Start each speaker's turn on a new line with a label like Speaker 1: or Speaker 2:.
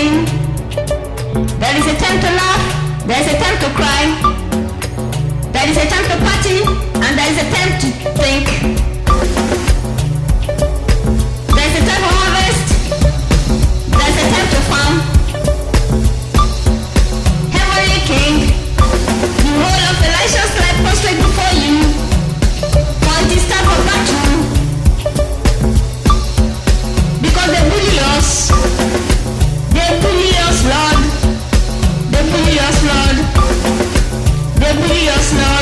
Speaker 1: sing. There is a time to laugh, there is a time to cry. There is a time to party, and there is a time to think. There is a time for harvest, there is a time to farm. Heavenly King, the whole of Elisha's life prostrate before you, for it is time for battle. Because they bully us, Lord. They bully us, Lord. They bully us, Lord.